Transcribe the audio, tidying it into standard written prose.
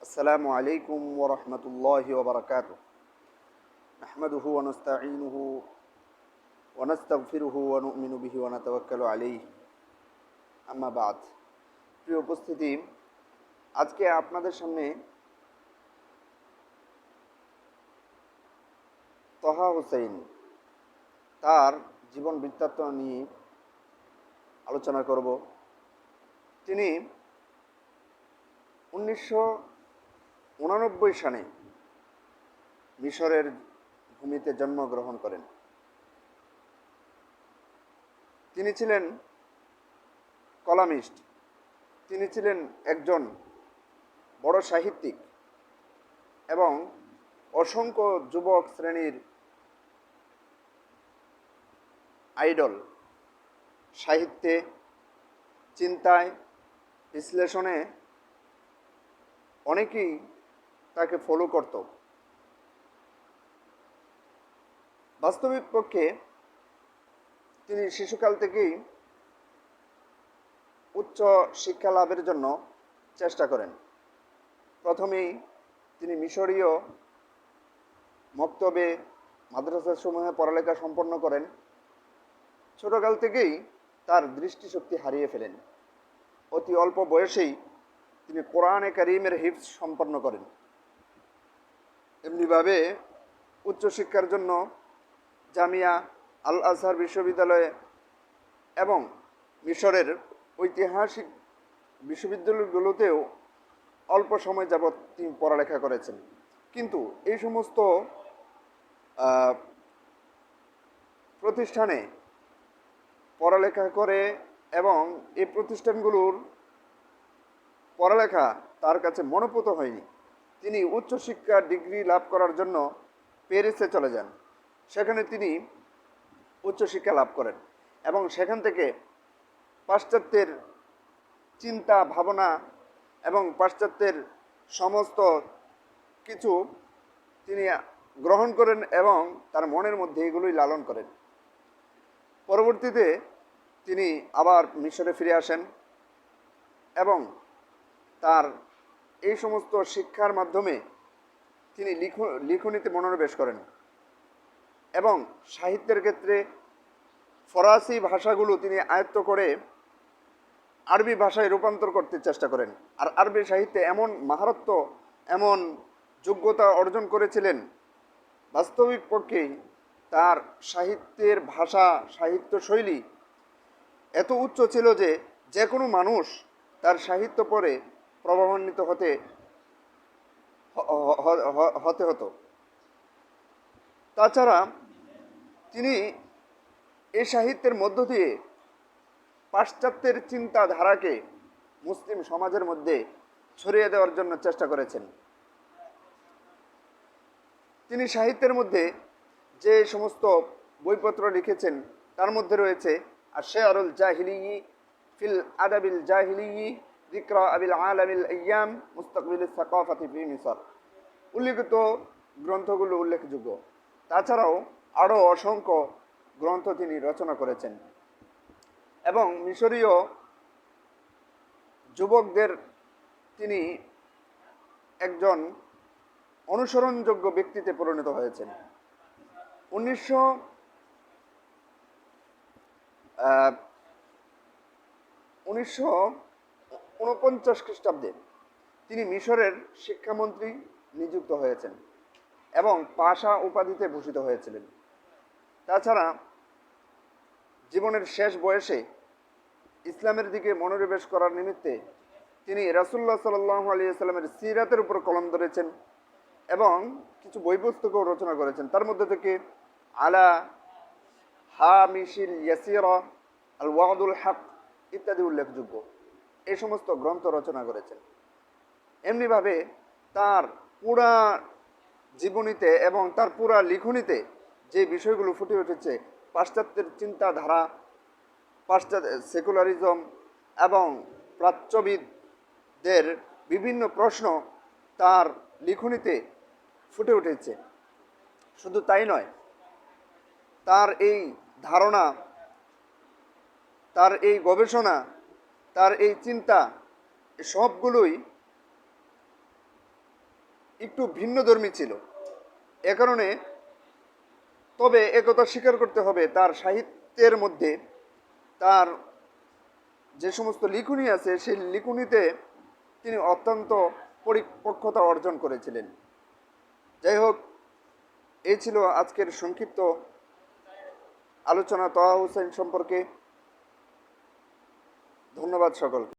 আসসালামু আলাইকুম ওয়া রাহমাতুল্লাহি ওয়া বারাকাতুহু। নাহমাদুহু ওয়া নাস্তাঈনুহু ওয়া নাস্তাগফিরুহু ওয়া নু'মিনু বিহি ওয়া নাতাওয়াক্কালু আলাইহি। আম্মা বা'দ। প্রিয় উপস্থিতি, আজকে আপনাদের সামনে তহা হুসাইন তার জীবন বৃত্তান্ত নিয়ে আলোচনা করব। তিনি 1989 সালে মিশরের ভূমিতে জন্মগ্রহণ করেন। তিনি ছিলেন কলামিস্ট, তিনি ছিলেন একজন বড় সাহিত্যিক এবং অসংখ্য যুবক শ্রেণীর আইডল। সাহিত্যে, চিন্তায়, বিশ্লেষণে অনেকেই তাকে ফলো করত। বাস্তবিক পক্ষে তিনি শিশুকাল থেকেই উচ্চ শিক্ষা লাভের জন্য চেষ্টা করেন। প্রথমেই তিনি মিশরীয় মক্তবে মাদ্রাসাসমূহে পড়ালেখা সম্পন্ন করেন। ছোটকাল থেকেই তার দৃষ্টিশক্তি হারিয়ে ফেলেন। অতি অল্প বয়সেই তিনি কোরআনে কারীমের হিফজ সম্পন্ন করেন। এমনিভাবে উচ্চশিক্ষার জন্য জামিয়া আল আজহার বিশ্ববিদ্যালয়ে এবং মিশরের ঐতিহাসিক বিশ্ববিদ্যালয়গুলোতেও অল্প সময় যাবৎ তিনি পড়ালেখা করেছেন। কিন্তু এই সমস্ত প্রতিষ্ঠানে পড়ালেখা করে এবং এই প্রতিষ্ঠানগুলোর পড়ালেখা তার কাছে মনোপুত হয়নি। তিনি উচ্চশিক্ষা ডিগ্রি লাভ করার জন্য প্যারিসে চলে যান। সেখানে তিনি উচ্চশিক্ষা লাভ করেন এবং সেখান থেকে পাশ্চাত্যের চিন্তা ভাবনা এবং পাশ্চাত্যের সমস্ত কিছু তিনি গ্রহণ করেন এবং তার মনের মধ্যে এগুলোই লালন করেন। পরবর্তীতে তিনি আবার মিশরে ফিরে আসেন এবং তার এই সমস্ত শিক্ষার মাধ্যমে তিনি লিখনীতে মনোনিবেশ করেন এবং সাহিত্যের ক্ষেত্রে ফরাসি ভাষাগুলো তিনি আয়ত্ত করে আরবি ভাষায় রূপান্তর করতে চেষ্টা করেন। আর আরবি সাহিত্যে এমন মাহারত্ব, এমন যোগ্যতা অর্জন করেছিলেন, বাস্তবিক পক্ষেই তার সাহিত্যের ভাষা, সাহিত্য শৈলী এত উচ্চ ছিল যে যে কোনো মানুষ তার সাহিত্য পড়ে প্রভাবান্বিত হতে হতো। তাছাড়া তিনি এই সাহিত্যের মধ্য দিয়ে পাশ্চাত্যের চিন্তাধারাকে মুসলিম সমাজের মধ্যে ছড়িয়ে দেওয়ার জন্য চেষ্টা করেছেন। তিনি সাহিত্যের মধ্যে যে সমস্ত বইপত্র লিখেছেন তার মধ্যে রয়েছে আশ-শি'রুল জাহিলিয়্যি ফিল আদাবিল জাহিলিয়্যি যিকরা আবিল আলামিল আইয়াম মুস্তাকবিলিস সাকাফাতি ফি মিসর। উল্লেখিত গ্রন্থগুলো উল্লেখযোগ্য। তাছাড়াও আরও অসংখ্য গ্রন্থ তিনি রচনা করেছেন এবং মিশরীয় যুবকদের তিনি একজন অনুসরণযোগ্য ব্যক্তিতে পরিণত হয়েছেন। 1949 খ্রিস্টাব্দে তিনি মিশরের শিক্ষামন্ত্রী নিযুক্ত হয়েছেন এবং পাশা উপাধিতে ভূষিত হয়েছিলেন। তাছাড়া জীবনের শেষ বয়সে ইসলামের দিকে মনোনিবেশ করার নিমিত্তে তিনি রাসূলুল্লাহ সাল্লাল্লাহু আলাইহি ওয়াসাল্লামের সিরাতের উপর কলম ধরেছেন এবং কিছু বই পুস্তকও রচনা করেছেন। তার মধ্যে থেকে আলা হামিশিল ইয়াসিরা, আল ওয়াদুল হক ইত্যাদি উল্লেখযোগ্য। এই সমস্ত গ্রন্থ রচনা করেছেন। এমনিভাবে তার পুরা জীবনীতে এবং তার পুরা লিখনীতে যে বিষয়গুলো ফুটে উঠেছে, পাশ্চাত্যের চিন্তাধারা, পাশ্চাত্য সেকুলারিজম এবং প্রাচ্যবিদদের বিভিন্ন প্রশ্ন তার লিখনীতে ফুটে উঠেছে। শুধু তাই নয়, তার এই ধারণা, তার এই গবেষণা, তার এই চিন্তা সবগুলোই একটু ভিন্নধর্মী ছিল। এ কারণে তবে একথা স্বীকার করতে হবে, তার সাহিত্যের মধ্যে তার যে সমস্ত লিখনী আছে সেই লিখনীতে তিনি অত্যন্ত পরিপক্কতা অর্জন করেছিলেন। যাই হোক, এই ছিল আজকের সংক্ষিপ্ত আলোচনা তহা হুসেন সম্পর্কে। ধন্যবাদ সকলকে।